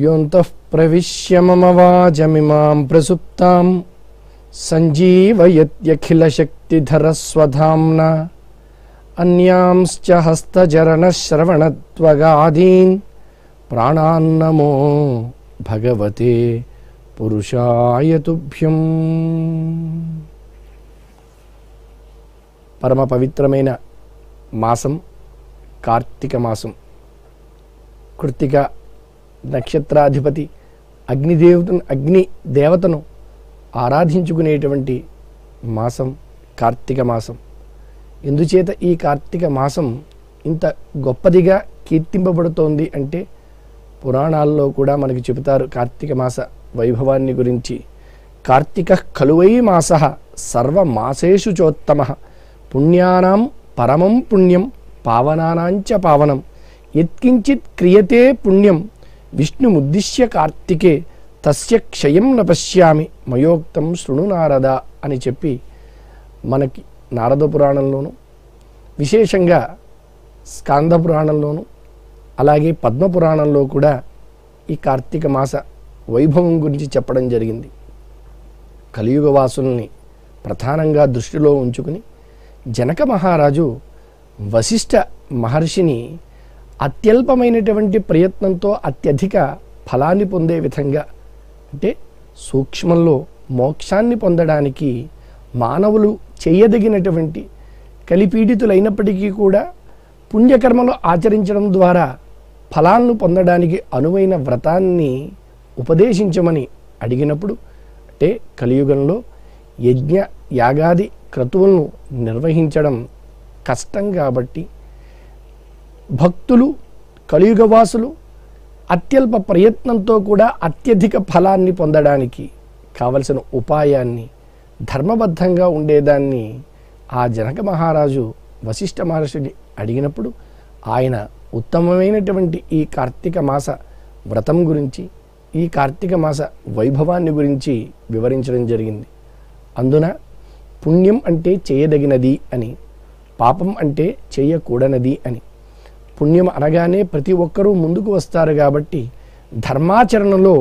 योऽन्तः प्रविश्य मम वाचमिमां प्रसुप्तां सञ्जीवयत्यखिलशक्तिधरस्वधाम्ना अन्यांश्च हस्तचरणश्रवणत्वगादीन् प्राणान्नमो भगवते पुरुषाय तुभ्यं। పరమ పవిత్రమైన మాసం కార్తీక మాసం. కృత్తిక నక్షత్రాధిపతి అగ్ని దేవతను ఆరాధించుకునేటువంటి మాసం కార్తీక మాసం. ఎందుచేత ఈ కార్తీక మాసం ఇంత గొప్పదిగా కీర్తింపబడుతోంది అంటే పురాణాల్లో కూడా మనకి చెబుతారు కార్తీక మాస వైభవాన్ని గురించి. కార్తీక ఖలువై మాసః సర్వమాసేషు చోత్తమః పుణ్యానాం పరమం పుణ్యం పావనానాంచ పావనం యత్కించిత్ క్రియతే పుణ్యం విష్ణుముద్దిశ్య కార్తికే తస్య క్షయం న పశ్యామి మయోక్తం శృణు నారద అని చెప్పి మనకి నారద పురాణంలోను, విశేషంగా స్కాంద పురాణంలోను, అలాగే పద్మపురాణంలో కూడా ఈ కార్తీక మాస వైభవం గురించి చెప్పడం జరిగింది. కలియుగ వాసుల్ని ప్రధానంగా దృష్టిలో ఉంచుకుని జనక మహారాజు వశిష్ఠ మహర్షిని అత్యల్పమైనటువంటి ప్రయత్నంతో అత్యధిక ఫలాన్ని పొందే విధంగా, అంటే సూక్ష్మంలో మోక్షాన్ని పొందడానికి మానవులు చేయదగినటువంటి కలిపీడితులైనప్పటికీ కూడా పుణ్యకర్మలు ఆచరించడం ద్వారా ఫలాలను పొందడానికి అనువైన వ్రతాన్ని ఉపదేశించమని అడిగినప్పుడు, అంటే కలియుగంలో యజ్ఞ యాగాది క్రతువులను నిర్వహించడం కష్టం కాబట్టి భక్తులు కలియుగవాసులు అత్యల్ప ప్రయత్నంతో కూడా అత్యధిక ఫలాన్ని పొందడానికి కావలసిన ఉపాయాన్ని ధర్మబద్ధంగా ఉండేదాన్ని ఆ జనక మహారాజు వశిష్ఠ మహర్షిని అడిగినప్పుడు ఆయన ఉత్తమమైనటువంటి ఈ కార్తీక మాస వ్రతం గురించి, ఈ కార్తీక మాస వైభవాన్ని గురించి వివరించడం జరిగింది. అందున పుణ్యం అంటే చేయదగినది అని, పాపం అంటే చేయకూడనది అని. పుణ్యం అనగానే ప్రతి ఒక్కరూ ముందుకు వస్తారు కాబట్టి ధర్మాచరణలో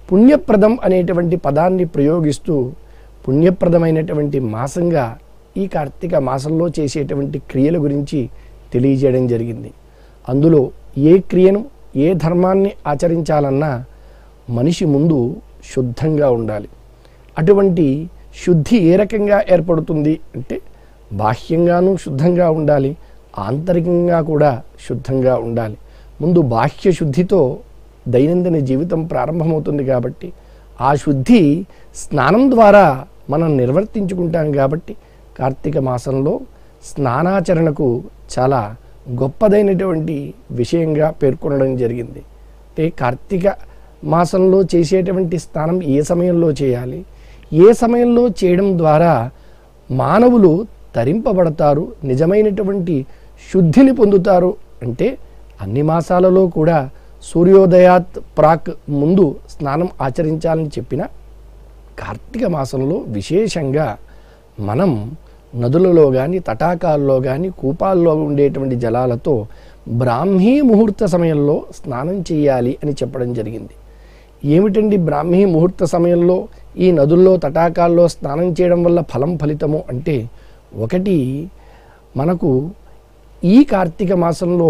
పుణ్యప్రదం అనేటువంటి పదాన్ని ప్రయోగిస్తూ పుణ్యప్రదమైనటువంటి మాసంగా ఈ కార్తీక మాసంలో చేసేటువంటి క్రియల గురించి తెలియజేయడం జరిగింది. అందులో ఏ క్రియను ఏ ధర్మాన్ని ఆచరించాలన్నా మనిషి ముందు శుద్ధంగా ఉండాలి. అటువంటి శుద్ధి ఏ రకంగా ఏర్పడుతుంది అంటే బాహ్యంగానూ శుద్ధంగా ఉండాలి, ఆంతరికంగా కూడా శుద్ధంగా ఉండాలి. ముందు బాహ్య శుద్ధితో దైనందిన జీవితం ప్రారంభమవుతుంది కాబట్టి ఆ శుద్ధి స్నానం ద్వారా మనం నిర్వర్తించుకుంటాం కాబట్టి కార్తీక మాసంలో స్నానాచరణకు చాలా గొప్పదైనటువంటి విషయంగా పేర్కొనడం జరిగింది. అంటే కార్తీక మాసంలో చేసేటువంటి స్నానం ఏ సమయంలో చేయాలి, ఏ సమయంలో చేయడం ద్వారా మానవులు తరింపబడతారు, నిజమైనటువంటి శుద్ధిని పొందుతారు అంటే అన్ని మాసాలలో కూడా సూర్యోదయాత్ ప్రాక్ ముందు స్నానం ఆచరించాలని చెప్పిన కార్తీక మాసంలో విశేషంగా మనం నదులలో కానీ తటాకాల్లో కానీ కూపాల్లో ఉండేటువంటి జలాలతో బ్రాహ్మీ ముహూర్త సమయంలో స్నానం చేయాలి అని చెప్పడం జరిగింది. ఏమిటండి బ్రాహ్మీ ముహూర్త సమయంలో ఈ నదుల్లో తటాకాల్లో స్నానం చేయడం వల్ల ఫలితము అంటే, ఒకటి మనకు ఈ కార్తీక మాసంలో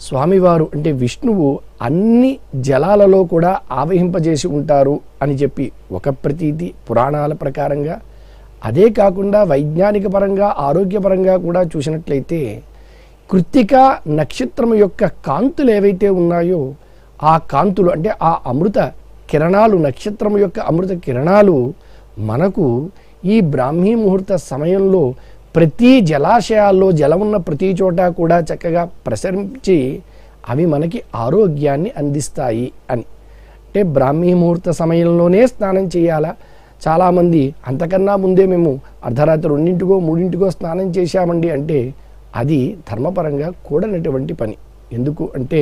స్వామివారు అంటే విష్ణువు అన్ని జలాలలో కూడా ఆవహింపజేసి ఉంటారు అని చెప్పి ఒక ప్రతీతి పురాణాల ప్రకారంగా. అదే కాకుండా వైజ్ఞానిక పరంగా ఆరోగ్యపరంగా కూడా చూసినట్లయితే కృత్తిక నక్షత్రం యొక్క కాంతులు ఏవైతే ఉన్నాయో ఆ కాంతులు అంటే ఆ అమృత కిరణాలు, నక్షత్రం యొక్క అమృత కిరణాలు మనకు ఈ బ్రాహ్మీ ముహూర్త సమయంలో ప్రతి జలాశయాల్లో జలం ఉన్న ప్రతి చోట కూడా చక్కగా ప్రసరించి అవి మనకి ఆరోగ్యాన్ని అందిస్తాయి అని. అంటే బ్రాహ్మీ ముహూర్త సమయంలోనే స్నానం చేయాలా? చాలామంది అంతకన్నా ముందే మేము అర్ధరాత్రి 2 3 స్నానం చేశామండి అంటే అది ధర్మపరంగా కూడనటువంటి పని. ఎందుకు అంటే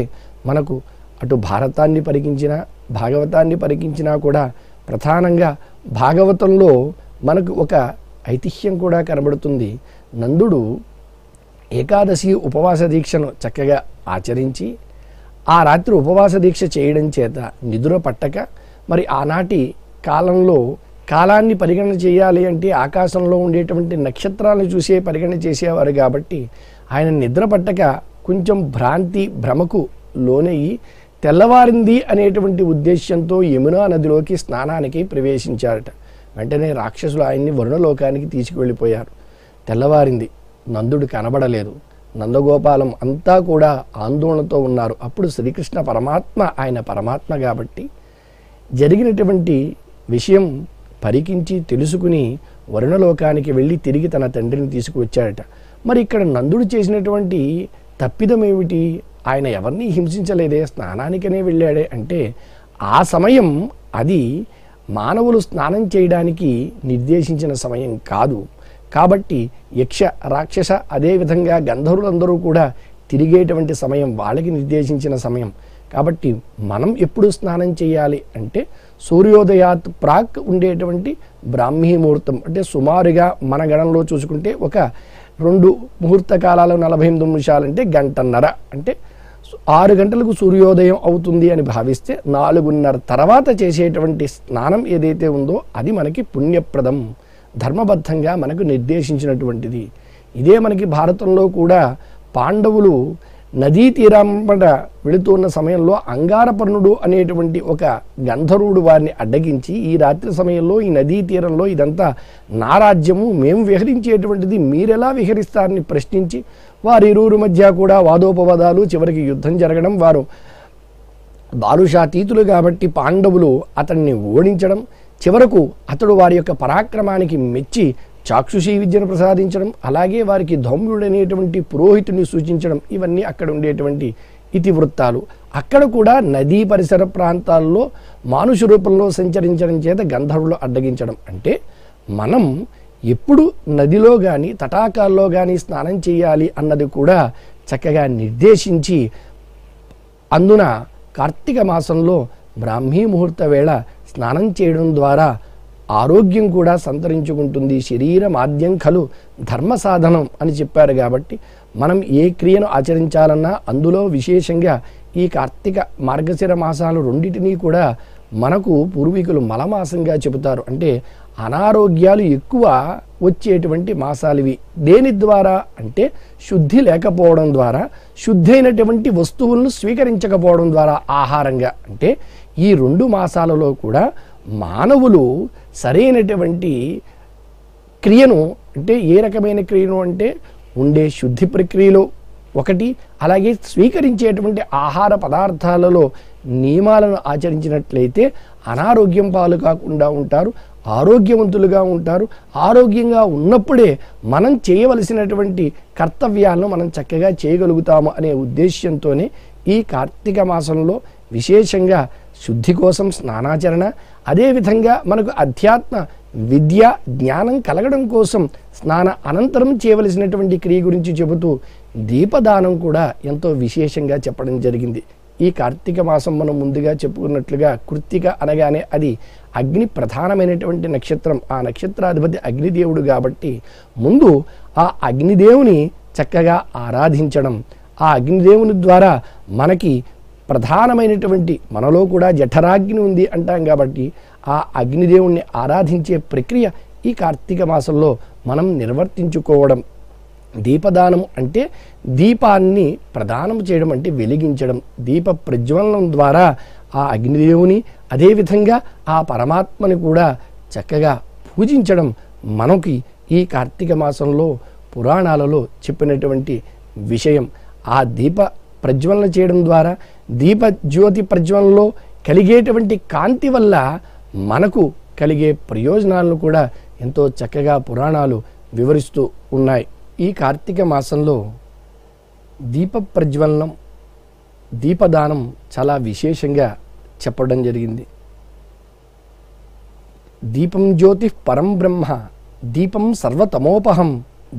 మనకు అటు భారతాన్ని పరికించినా భాగవతాన్ని పరికించినా కూడా ప్రధానంగా భాగవతంలో మనకు ఒక ఐతిహ్యం కూడా కనబడుతుంది. నందుడు ఏకాదశి ఉపవాస దీక్షను చక్కగా ఆచరించి ఆ రాత్రి ఉపవాస దీక్ష చేయడం చేత నిద్ర పట్టక, మరి ఆనాటి కాలంలో కాలాన్ని పరిగణన చేయాలి అంటే ఆకాశంలో ఉండేటువంటి నక్షత్రాలను చూసే పరిగణన చేసేవారు కాబట్టి ఆయన నిద్ర పట్టక కొంచెం భ్రమకు లోనయ్యి తెల్లవారింది అనేటువంటి ఉద్దేశ్యంతో యమునా నదిలోకి స్నానానికి ప్రవేశించారట. వెంటనే రాక్షసులు ఆయన్ని వరుణలోకానికి తీసుకువెళ్ళిపోయారు. తెల్లవారింది, నందుడు కనబడలేదు. నందగోపాలం అంతా కూడా ఆందోళనతో ఉన్నారు. అప్పుడు శ్రీకృష్ణ పరమాత్మ, ఆయన పరమాత్మ కాబట్టి జరిగినటువంటి విషయం పరికించి తెలుసుకుని వరుణలోకానికి వెళ్ళి తిరిగి తన తండ్రిని తీసుకువచ్చాడట. మరి ఇక్కడ నందుడు చేసినటువంటి తప్పిదం ఏమిటి? ఆయన ఎవరిని హింసించలేదే, స్నానానికనే వెళ్ళాడే అంటే ఆ సమయం అది మానవులు స్నానం చేయడానికి నిర్దేశించిన సమయం కాదు. కాబట్టి యక్ష, రాక్షస, అదేవిధంగా గంధర్వులందరూ కూడా తిరిగేటువంటి సమయం వాళ్ళకి నిర్దేశించిన సమయం. కాబట్టి మనం ఎప్పుడు స్నానం చేయాలి అంటే సూర్యోదయాత్ ప్రాక్ ఉండేటువంటి బ్రాహ్మీ ముహూర్తం, అంటే సుమారుగా మన గణంలో చూసుకుంటే ఒక 2 ముహూర్త కాలాలు 48 నిమిషాలంటే గంటన్నర, అంటే 6 గంటలకు సూర్యోదయం అవుతుంది అని భావిస్తే 4:30 తర్వాత చేసేటువంటి స్నానం ఏదైతే ఉందో అది మనకి పుణ్యప్రదం, ధర్మబద్ధంగా మనకు నిర్దేశించినటువంటిది. ఇదే మనకి భారతంలో కూడా పాండవులు నదీ తీరంబట వెళుతున్న సమయంలో అంగారపర్ణుడు అనేటువంటి ఒక గంధర్వుడు వారిని అడ్డగించి, ఈ రాత్రి సమయంలో ఈ నదీ తీరంలో ఇదంతా నా రాజ్యము, మేము విహరించేటువంటిది, మీరెలా విహరిస్తారని ప్రశ్నించి వారిరువురి మధ్య కూడా వాదోపవాదాలు, చివరికి యుద్ధం జరగడం, వారు బాలుషాతీతులు కాబట్టి పాండవులు అతన్ని ఓడించడం, చివరకు అతడు వారి యొక్క పరాక్రమానికి మెచ్చి చాక్షుషీ విద్యను ప్రసాదించడం, అలాగే వారికి ధౌమ్యుడనేటువంటి పురోహితుని సూచించడం, ఇవన్నీ అక్కడ ఉండేటువంటి ఇతివృత్తాలు. అక్కడ కూడా నదీ పరిసర ప్రాంతాల్లో మానుష రూపంలో సంచరించడం చేత గంధర్వులు అడ్డగించడం. అంటే మనం ఎప్పుడు నదిలో కానీ తటాకాల్లో కానీ స్నానం చేయాలి అన్నది కూడా చక్కగా నిర్దేశించి, అందున కార్తీక మాసంలో బ్రాహ్మీ ముహూర్త వేళ స్నానం చేయడం ద్వారా ఆరోగ్యం కూడా సంతరించుకుంటుంది. శరీరమాద్యం ఖలు ధర్మ సాధనం అని చెప్పారు కాబట్టి మనం ఏ క్రియను ఆచరించాలన్నా అందులో విశేషంగా ఈ కార్తీక మార్గశిర మాసాలు రెండింటినీ కూడా మనకు పూర్వీకులు మలమాసంగా చెబుతారు. అంటే అనారోగ్యాలు ఎక్కువ వచ్చేటువంటి మాసాలు ఇవి. దేని ద్వారా అంటే శుద్ధి లేకపోవడం ద్వారా, శుద్ధి అయినటువంటి వస్తువులను స్వీకరించకపోవడం ద్వారా ఆహారంగా. అంటే ఈ 2 మాసాలలో కూడా మానవులు సరైనటువంటి క్రియను, అంటే ఏ రకమైన క్రియను అంటే ఉండే శుద్ధి ప్రక్రియలో ఒకటి, అలాగే స్వీకరించేటువంటి ఆహార పదార్థాలలో నియమాలను ఆచరించినట్లయితే అనారోగ్యం పాలు కాకుండా ఉంటారు, ఆరోగ్యవంతులుగా ఉంటారు. ఆరోగ్యంగా ఉన్నప్పుడే మనం చేయవలసినటువంటి కర్తవ్యాలను మనం చక్కగా చేయగలుగుతాము అనే ఉద్దేశ్యంతోనే ఈ కార్తీక మాసంలో విశేషంగా శుద్ధి కోసం స్నానాచరణ, అదేవిధంగా మనకు అధ్యాత్మ విద్య జ్ఞానం కలగడం కోసం స్నాన అనంతరం చేయవలసినటువంటి క్రియ గురించి చెబుతూ దీపదానం కూడా ఎంతో విశేషంగా చెప్పడం జరిగింది. ఈ కార్తీక మాసం మనం ముందుగా చెప్పుకున్నట్లుగా కృత్తిక అనగానే అది అగ్ని ప్రధానమైనటువంటి నక్షత్రం. ఆ నక్షత్రాధిపతి అగ్నిదేవుడు కాబట్టి ముందు ఆ అగ్నిదేవుని చక్కగా ఆరాధించడం, ఆ అగ్నిదేవుని ద్వారా మనకి ప్రధానమైనటువంటి, మనలో కూడా జఠరాగ్ని ఉంది అంటాం కాబట్టి ఆ అగ్నిదేవుణ్ణి ఆరాధించే ప్రక్రియ ఈ కార్తీక మాసంలో మనం నిర్వర్తించుకోవడం. దీపదానం అంటే దీపాన్ని ప్రదానం చేయడం, అంటే వెలిగించడం. దీప ప్రజ్వలనం ద్వారా ఆ అగ్నిదేవుని, అదేవిధంగా ఆ పరమాత్మని కూడా చక్కగా పూజించడం మనకి ఈ కార్తీక మాసంలో పురాణాలలో చెప్పినటువంటి విషయం. ఆ దీప ప్రజ్వలన చేయడం ద్వారా, దీప జ్యోతి ప్రజ్వలనలో కలిగేటువంటి కాంతి వల్ల మనకు కలిగే ప్రయోజనాలను కూడా ఎంతో చక్కగా పురాణాలు వివరిస్తూ ఉన్నాయి. ఈ కార్తీక మాసంలో దీప ప్రజ్వలనం, దీపదానం చాలా విశేషంగా చెప్పడం జరిగింది. దీపం జ్యోతి పరం బ్రహ్మ, దీపం సర్వతమోపహం,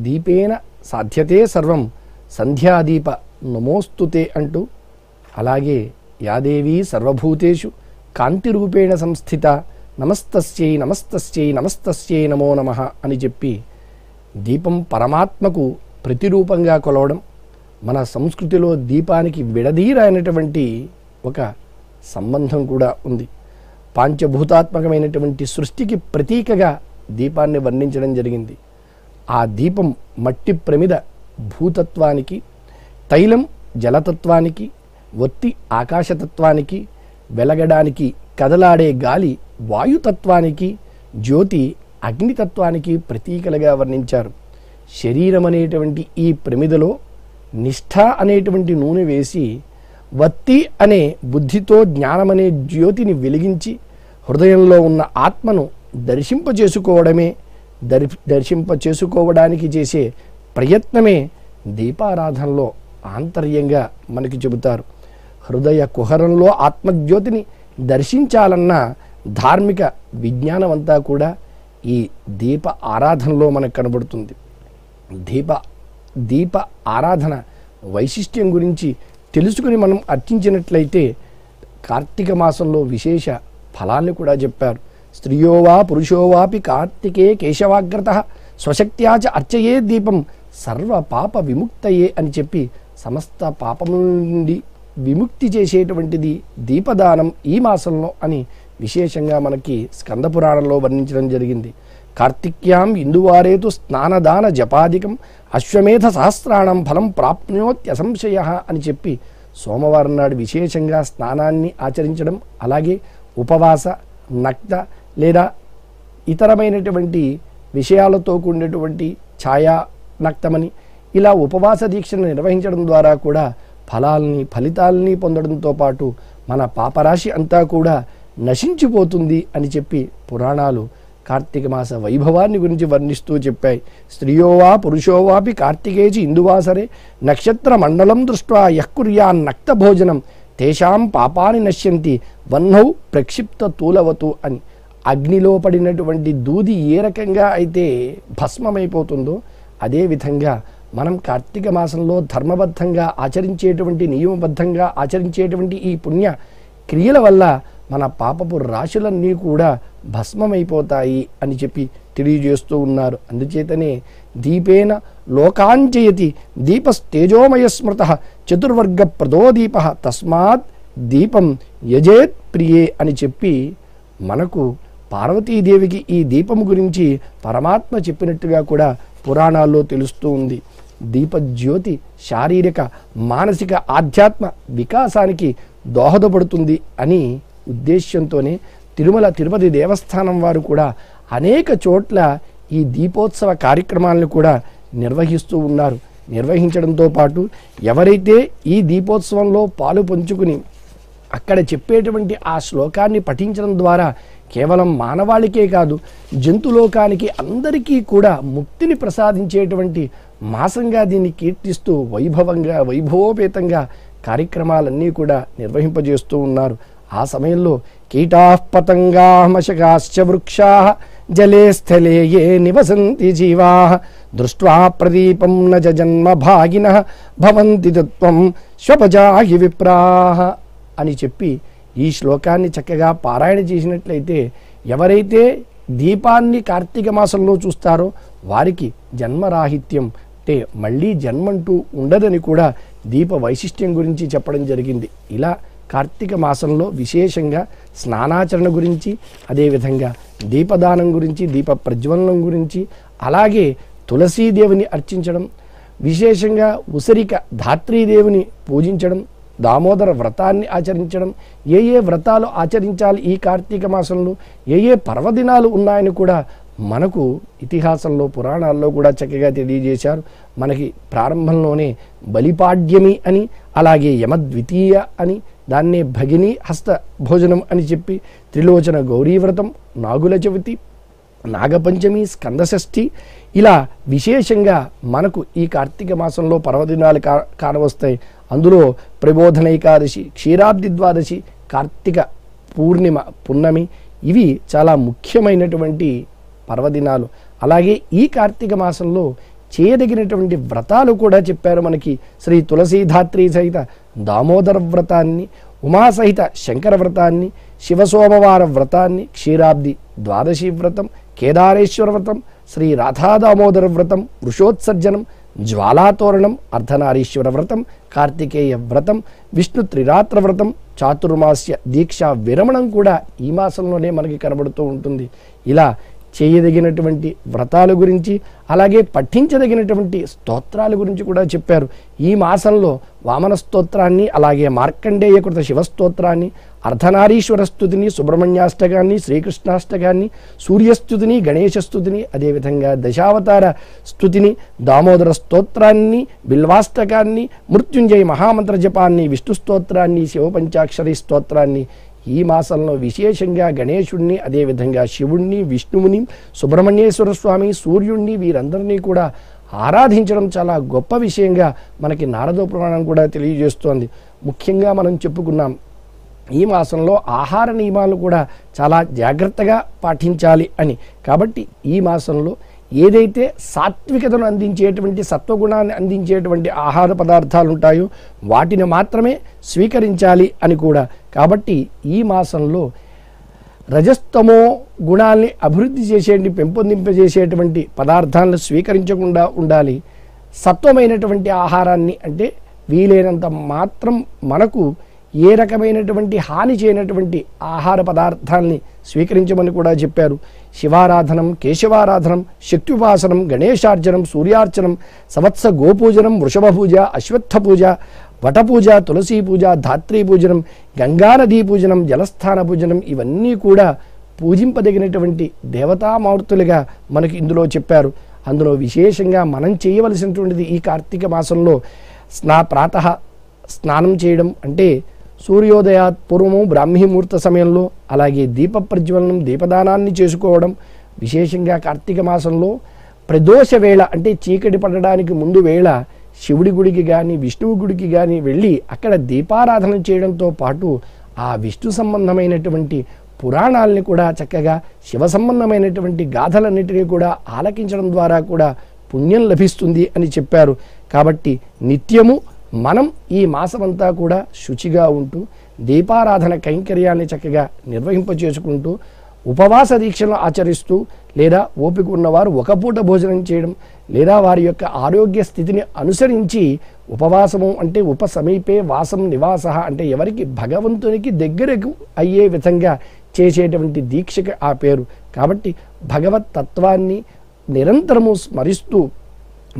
దీపేన సాధ్యతే సర్వం, సంధ్యాదీప నమోస్తుతే అంటూ, అలాగే యాదేవీ సర్వభూతేషు కాంతి రూపేణ సంస్థిత, నమస్తస్యై నమస్తస్యై నమస్తస్యై నమో నమః అని చెప్పి దీపం పరమాత్మకు ప్రతిరూపంగా కొలవడం, మన సంస్కృతిలో దీపానికి విడదీరైనటువంటి ఒక సంబంధం కూడా ఉంది. పంచభూతాత్మకమైనటువంటి సృష్టికి ప్రతీకగా దీపాన్ని వర్ణించడం జరిగింది. ఆ దీపం మట్టి ప్రమిద భూతత్వానికి, తైలం జలతత్వానికి, ఒత్తి ఆకాశతత్వానికి, వెలగడానికి కదలాడే గాలి వాయుతత్వానికి, జ్యోతి అగ్నితత్వానికి ప్రతీకలుగా వర్ణించారు. శరీరం అనేటువంటి ఈ ప్రమిదలో నిష్ఠ అనేటువంటి నూనె వేసి, వత్తి అనే బుద్ధితో జ్ఞానమనే జ్యోతిని వెలిగించి హృదయంలో ఉన్న ఆత్మను దర్శింపచేసుకోవడానికి చేసే ప్రయత్నమే దీపారాధనలో ఆంతర్యంగా మనకి చెబుతారు. హృదయ కుహరంలో ఆత్మజ్యోతిని దర్శించాలన్న ధార్మిక విజ్ఞానం అంతా కూడా ఈ దీప ఆరాధనలో మనకు కనబడుతుంది. దీప ఆరాధన వైశిష్ట్యం గురించి తెలుసుకుని మనం అర్చించినట్లయితే కార్తీక మాసంలో విశేష ఫలాన్ని కూడా చెప్పారు. స్త్రియో వా పురుషో వాపి కార్తికే కేశవాగ్రత స్వశక్త్యాచ అర్చయే దీపం సర్వ పాప విముక్తయే అని చెప్పి సమస్త పాపముల నుండి విముక్తి చేసేటువంటిది దీపదానం ఈ మాసంలో అని విశేషంగా మనకి స్కంద పురాణంలో వర్ణించడం జరిగింది. కార్తిక్యాం ఇందువారేతు స్నానదాన జపాదికం అశ్వమేధ సహస్రాణం ఫలం ప్రాప్నోత్యసంశయ అని చెప్పి సోమవారం నాడు విశేషంగా స్నానాన్ని ఆచరించడం, అలాగే ఉపవాస నక్త లేదా ఇతరమైనటువంటి విషయాలతో కూడినటువంటి ఛాయా నక్తమని ఇలా ఉపవాస దీక్షను నిర్వహించడం ద్వారా కూడా ఫలితాలని పొందడంతో పాటు మన పాపరాశి అంతా కూడా నశించిపోతుంది అని చెప్పి పురాణాలు కార్తీక మాస వైభవాన్ని గురించి వర్ణిస్తూ చెప్పాయి. స్త్రియోవా పురుషోవాపి కార్తికేచి ఇందువాసరే నక్షత్ర మండలం దృష్ట్వా యఃకుర్యాన్ నక్త భోజనం తేషాం పాపాని నశ్యంతి వహ్నౌ ప్రక్షిప్త తూలవతు అని. అగ్నిలో పడినటువంటి దూది ఏ రకంగా అయితే భస్మమైపోతుందో అదేవిధంగా మనం కార్తీక మాసంలో ధర్మబద్ధంగా ఆచరించేటువంటి నియమబద్ధంగా ఆచరించేటువంటి ఈ పుణ్య క్రియల వల్ల మన పాపపు రాశులన్నీ కూడా భస్మమైపోతాయి అని చెప్పి తెలియజేస్తూ ఉన్నారు. అందుచేతనే దీపేన లోకాంచయతి దీపస్తేజోమయ స్మృత చతుర్వర్గ ప్రదో దీప తస్మాత్ దీపం యజేత్ ప్రియే అని చెప్పి మనకు పార్వతీదేవికి ఈ దీపం గురించి పరమాత్మ చెప్పినట్టుగా కూడా పురాణాల్లో తెలుస్తూ ఉంది. దీపజ్యోతి శారీరక మానసిక ఆధ్యాత్మ వికాసానికి దోహదపడుతుంది అని ఉద్దేశ్యంతోనే తిరుపతి దేవస్థానం వారు కూడా అనేక చోట్ల ఈ దీపోత్సవ కార్యక్రమాలను కూడా నిర్వహిస్తూ ఉన్నారు. నిర్వహించడంతో పాటు ఎవరైతే ఈ దీపోత్సవంలో పాలు పంచుకుని అక్కడ చెప్పేటువంటి ఆ శ్లోకాన్ని పఠించడం ద్వారా కేవలం మానవాళికే కాదు జంతులోకానికి అందరికీ కూడా ముక్తిని ప్రసాదించేటువంటి మాసంగా దీన్ని కీర్తిస్తూ వైభవోపేతంగా కార్యక్రమాలన్నీ కూడా నిర్వహింపజేస్తూ ఉన్నారు. ఆ సమయంలో కీటాః పతంగాః మశకాశ్చ వృక్షాః జలే స్థలే ఏ నివసంతి జీవాః దృష్ట్వా ప్రదీపం న జన్మ భాగినః భవంతి తత్వం స్వపజాహి విప్రాః అని చెప్పి ఈ శ్లోకాన్ని చక్కగా పారాయణ చేసినట్లయితే ఎవరైతే దీపాన్ని కార్తీక మాసంలో చూస్తారో వారికి జన్మరాహిత్యం అంటే మళ్ళీ జన్మంటూ ఉండదని కూడా దీప వైశిష్ట్యం గురించి చెప్పడం జరిగింది. ఇలా కార్తీక మాసంలో విశేషంగా స్నానాచరణ గురించి, అదేవిధంగా దీపదానం గురించి, దీప ప్రజ్వలనం గురించి, అలాగే తులసీదేవిని అర్చించడం, విశేషంగా ఉసిరిక ధాత్రీదేవిని పూజించడం, దామోదర వ్రతాన్ని ఆచరించడం, ఏ వ్రతాలు ఆచరించాలి ఈ కార్తీక మాసంలో, ఏ పర్వదినాలు ఉన్నాయని కూడా మనకు ఇతిహాసంలో పురాణాల్లో కూడా చక్కగా తెలియజేశారు. మనకి ప్రారంభంలోనే బలిపాడ్యమి అని, అలాగే యమద్వితీయ అని, దాన్నే భగిని హస్త భోజనం అని చెప్పి, త్రిలోచన గౌరీవ్రతం, నాగుల చవితి, నాగపంచమి, స్కందషష్ఠి ఇలా విశేషంగా మనకు ఈ కార్తీక మాసంలో పర్వదినాలు కానవస్తాయి. అందులో ప్రబోధన ఏకాదశి, క్షీరాబ్ది ద్వాదశి, కార్తీక పూర్ణిమ పున్నమి ఇవి చాలా ముఖ్యమైనటువంటి పర్వదినాలు. అలాగే ఈ కార్తీక మాసంలో చేయదగినటువంటి వ్రతాలు కూడా చెప్పారు మనకి. శ్రీ తులసీధాత్రి సహిత దామోదర వ్రతాన్ని, ఉమాసహిత శంకర వ్రతాన్ని, శివసోమవార వ్రతాన్ని, క్షీరాబ్ది ద్వాదశి వ్రతం, కేదారేశ్వర వ్రతం, శ్రీ రాధాదామోదర వ్రతం, వృషోత్సర్జనం, జ్వాలాతోరణం, అర్ధనారీశ్వర వ్రతం, కార్తికేయ వ్రతం, విష్ణు త్రిరాత్ర వ్రతం, చాతుర్మాస్య దీక్ష విరమణం కూడా ఈ మాసంలోనే మనకి కనబడుతూ ఉంటుంది. ఇలా చేయదగినటువంటి వ్రతాల గురించి, అలాగే పఠించదగినటువంటి స్తోత్రాల గురించి కూడా చెప్పారు. ఈ మాసంలో వామన స్తోత్రాన్ని, అలాగే మార్కండేయకృత శివస్తోత్రాన్ని, అర్ధనారీశ్వర స్తుతిని, సుబ్రహ్మణ్యాష్టకాన్ని, శ్రీకృష్ణాష్టకాన్ని, సూర్యస్తుతిని, గణేశస్తుతిని, అదేవిధంగా దశావతార స్తుతిని, దామోదర స్తోత్రాన్ని, బిల్వాష్టకాన్ని, మృత్యుంజయ మహామంత్ర జపాన్ని, విష్ణు స్తోత్రాన్ని, శివపంచాక్షరి స్తోత్రాన్ని ఈ మాసంలో విశేషంగా గణేశుణ్ణి, అదేవిధంగా శివుణ్ణి, విష్ణువుని, సుబ్రహ్మణ్యేశ్వర స్వామి, సూర్యుణ్ణి వీరందరినీ కూడా ఆరాధించడం చాలా గొప్ప విషయంగా మనకి నారద పురాణం కూడా తెలియజేస్తోంది. ముఖ్యంగా మనం చెప్పుకున్నాం ఈ మాసంలో ఆహార నియమాలు కూడా చాలా జాగ్రత్తగా పాటించాలి అని. కాబట్టి ఈ మాసంలో ఏదైతే సాత్వికతను అందించేటువంటి, సత్వగుణాన్ని అందించేటువంటి ఆహార పదార్థాలు ఉంటాయో వాటిని మాత్రమే స్వీకరించాలి అని కూడా. కాబట్టి ఈ మాసంలో రజస్తమో గుణాల్ని అభివృద్ధి చేసేటువంటి, పెంపొందింపజేసేటువంటి పదార్థాలను స్వీకరించకుండా ఉండాలి. సత్వమైనటువంటి ఆహారాన్ని, అంటే వీలైనంత మాత్రం మనకు ఏ రకమైనటువంటి హాని చేయనటువంటి ఆహార పదార్థాలని స్వీకరించమని కూడా చెప్పారు. శివారాధనం, కేశవారాధనం, శక్త్యుపాసనం, గణేశార్చనం, సూర్యార్చనం, సంవత్స గోపూజనం, వృషభ పూజ, అశ్వత్థ పూజ, వటపూజ, తులసీ పూజ, ధాత్రీ పూజనం, గంగానదీ పూజనం, జలస్థాన పూజనం, ఇవన్నీ కూడా పూజింపదగినటువంటి దేవతామూర్తులుగా మనకి ఇందులో చెప్పారు. అందులో విశేషంగా మనం చేయవలసినటువంటిది ఈ కార్తీక మాసంలో ప్రాతః స్నానం చేయడం, అంటే సూర్యోదయాత్ పూర్వము బ్రాహ్మీ ముహూర్త సమయంలో, అలాగే దీప ప్రజ్వలనం, దీపదానాన్ని చేసుకోవడం. విశేషంగా కార్తీక మాసంలో ప్రదోష వేళ, అంటే చీకటి పడడానికి ముందు వేళ శివుడి గుడికి కానీ విష్ణువు గుడికి కానీ వెళ్ళి అక్కడ దీపారాధన చేయడంతో పాటు ఆ విష్ణు సంబంధమైనటువంటి పురాణాలని కూడా చక్కగా, శివ సంబంధమైనటువంటి గాథలన్నిటినీ కూడా ఆలకించడం ద్వారా కూడా పుణ్యం లభిస్తుంది అని చెప్పారు. కాబట్టి నిత్యము మనం ఈ మాసమంతా కూడా శుచిగా ఉంటూ దీపారాధన కైంకర్యాన్ని చక్కగా నిర్వహింపచేసుకుంటూ ఉపవాస దీక్షను ఆచరిస్తూ, లేదా ఓపిక ఉన్నవారు ఒక పూట భోజనం చేయడం, లేదా వారి యొక్క ఆరోగ్య స్థితిని అనుసరించి ఉపవాసము అంటే ఉపసమీపే వాసం నివాస, అంటే ఎవరికి భగవంతునికి దగ్గరకు అయ్యే విధంగా చేసేటువంటి దీక్షకి ఆ పేరు. కాబట్టి భగవత్ తత్వాన్ని నిరంతరము స్మరిస్తూ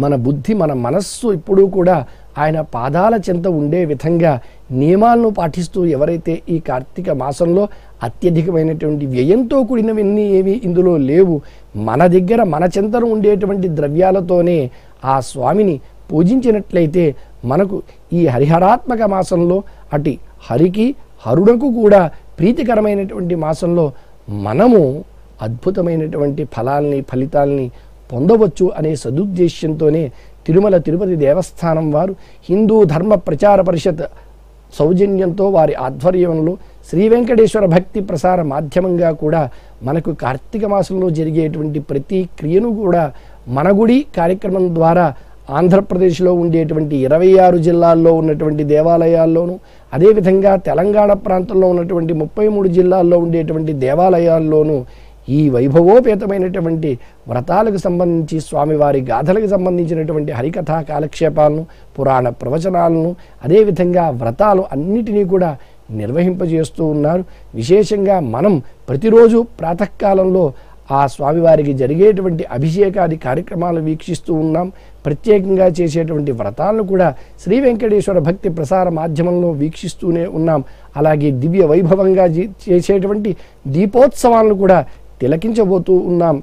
మన బుద్ధి, మన మనస్సు ఎప్పుడూ కూడా ఆయన పాదాల చెంత ఉండే విధంగా నియమాలను పాటిస్తూ ఎవరైతే ఈ కార్తీక మాసంలో అత్యధికమైనటువంటి వ్యయంతో కూడినవన్నీ ఏవి ఇందులో లేవు, మన దగ్గర మన చెంతను ఉండేటువంటి ద్రవ్యాలతోనే ఆ స్వామిని పూజించినట్లయితే మనకు ఈ హరిహరాత్మక మాసంలో అటు హరికి హరుడకు కూడా ప్రీతికరమైనటువంటి మాసంలో మనము అద్భుతమైనటువంటి ఫలితాల్ని పొందవచ్చు అనే సదుద్దేశ్యంతోనే తిరుమల తిరుపతి దేవస్థానం వారు హిందూ ధర్మ ప్రచార పరిషత్ సౌజన్యంతో వారి ఆధ్వర్యంలో శ్రీ వెంకటేశ్వర భక్తి ప్రసార మాధ్యమంగా కూడా మనకు కార్తీక మాసంలో జరిగేటువంటి ప్రతి క్రియను కూడా మన గుడి కార్యక్రమం ద్వారా ఆంధ్రప్రదేశ్లో ఉండేటువంటి 26 జిల్లాల్లో ఉన్నటువంటి దేవాలయాల్లోనూ, అదేవిధంగా తెలంగాణ ప్రాంతంలో ఉన్నటువంటి 33 జిల్లాల్లో ఉండేటువంటి దేవాలయాల్లోనూ ఈ వైభవోపేతమైనటువంటి వ్రతాలకు సంబంధించి, స్వామివారి గాథలకు సంబంధించినటువంటి హరికథా కాలక్షేపాలను, పురాణ ప్రవచనాలను, అదేవిధంగా వ్రతాలు అన్నిటినీ కూడా నిర్వహింపజేస్తూ ఉన్నారు. విశేషంగా మనం ప్రతిరోజు ప్రాతకాలంలో ఆ స్వామివారికి జరిగేటువంటి అభిషేకాది కార్యక్రమాలు వీక్షిస్తూ ఉన్నాం. ప్రత్యేకంగా చేసేటువంటి వ్రతాలను కూడా శ్రీ వెంకటేశ్వర భక్తి ప్రసార మాధ్యమంలో వీక్షిస్తూనే ఉన్నాం. అలాగే దివ్య వైభవంగా చేసేటువంటి దీపోత్సవాలను కూడా తిలకించబోతూ ఉన్నాం.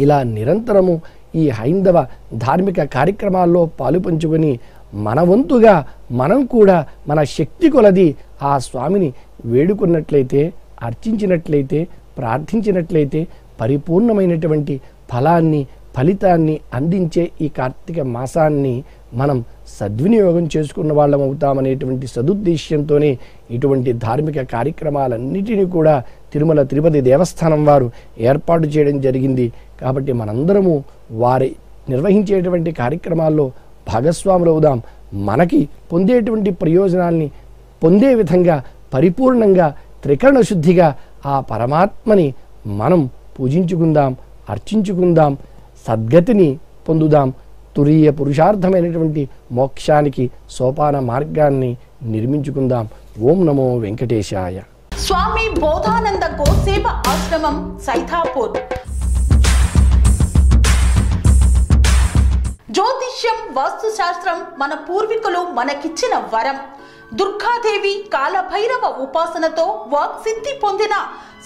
ఇలా నిరంతరము ఈ హైందవ ధార్మిక కార్యక్రమాల్లో పాలు పంచుకొని మన వంతుగా మనం కూడా మన శక్తి కొలది ఆ స్వామిని వేడుకున్నట్లయితే, అర్చించినట్లయితే, ప్రార్థించినట్లయితే పరిపూర్ణమైనటువంటి ఫలితాన్ని అందించే ఈ కార్తీక మాసాన్ని మనం సద్వినియోగం చేసుకున్న వాళ్ళం అవుతామనేటువంటి సదుద్దేశ్యంతోనే ఇటువంటి ధార్మిక కార్యక్రమాలన్నిటినీ కూడా తిరుమల తిరుపతి దేవస్థానం వారు ఏర్పాటు చేయడం జరిగింది. కాబట్టి మనందరము వారి నిర్వహించేటువంటి కార్యక్రమాల్లో భాగస్వాములు అవుదాం. మనకి పొందేటువంటి ప్రయోజనాల్ని పొందే విధంగా పరిపూర్ణంగా త్రికరణ శుద్ధిగా ఆ పరమాత్మని మనం పూజించుకుందాం, అర్చించుకుందాం, సద్గతిని పొందుదాం. తురీయ పురుషార్థమైనటువంటి మోక్షానికి సోపాన మార్గాన్ని నిర్మించుకుందాం. ఓం నమో వెంకటేశాయ. స్వామి బోధానంద గోసేవ ఆశ్రమం, సైథాపూర్. జ్యోతిష్యం, వాస్తుశాస్త్రం మన పూర్వీకులు మనకిచ్చిన వరం. దుర్గాదేవి, కాలభైరవ ఉపాసనతో వాక్సిద్ధి పొందిన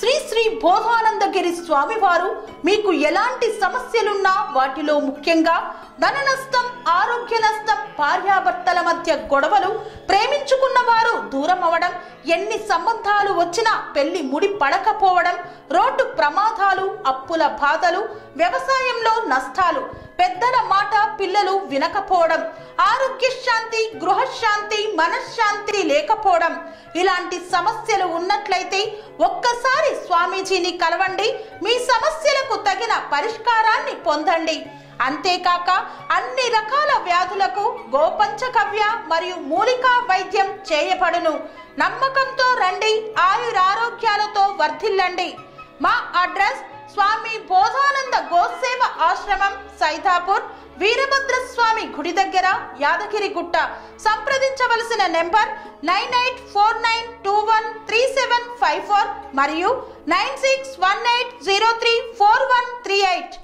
శ్రీ శ్రీ బోధానందగిరి స్వామివారు మీకు ఎలాంటి సమస్యలున్నా, వాటిలో ముఖ్యంగా ధన నష్టం, ఆరోగ్య నష్టం, భార్యాభర్తల మధ్య గొడవలు, ప్రేమించుకున్న వారు దూరం అవడం, ఎన్ని సంబంధాలు వచ్చినా పెళ్లి ముడి పడకపోవడం, రోడ్డు ప్రమాదాలు, అప్పుల బాధలు, వ్యవసాయంలో నష్టాలు, పెద్దల మాట పిల్లలు వినకపోవడం, ఆరోగ్య శాంతి, గృహశాంతి, మనశ్శాంతి లేకపోవడం, ఇలాంటి సమస్యలు ఉన్నట్లయితే ఒక్కసారి స్వామీజీని కలవండి. మీ సమస్యలకు తగిన పరిష్కారాన్ని పొందండి. అంతేకాక అన్ని రకాల వ్యాధులకు గోపంచకవ్య మరియు మూలికా వైద్యం చేయబడును. నమ్మకంతో రండి, ఆయురారోగ్యాలతో వర్ధిల్లండి. మా అడ్రస్ స్వామి బోధానంద గోసేవ ఆశ్రమం, సైథాపూర్, వీరభద్రస్వామి గుడి దగ్గర, యాదగిరిగుట్ట. సంప్రదించవలసిన నెంబర్ 9849213754 మరియు 9618034138.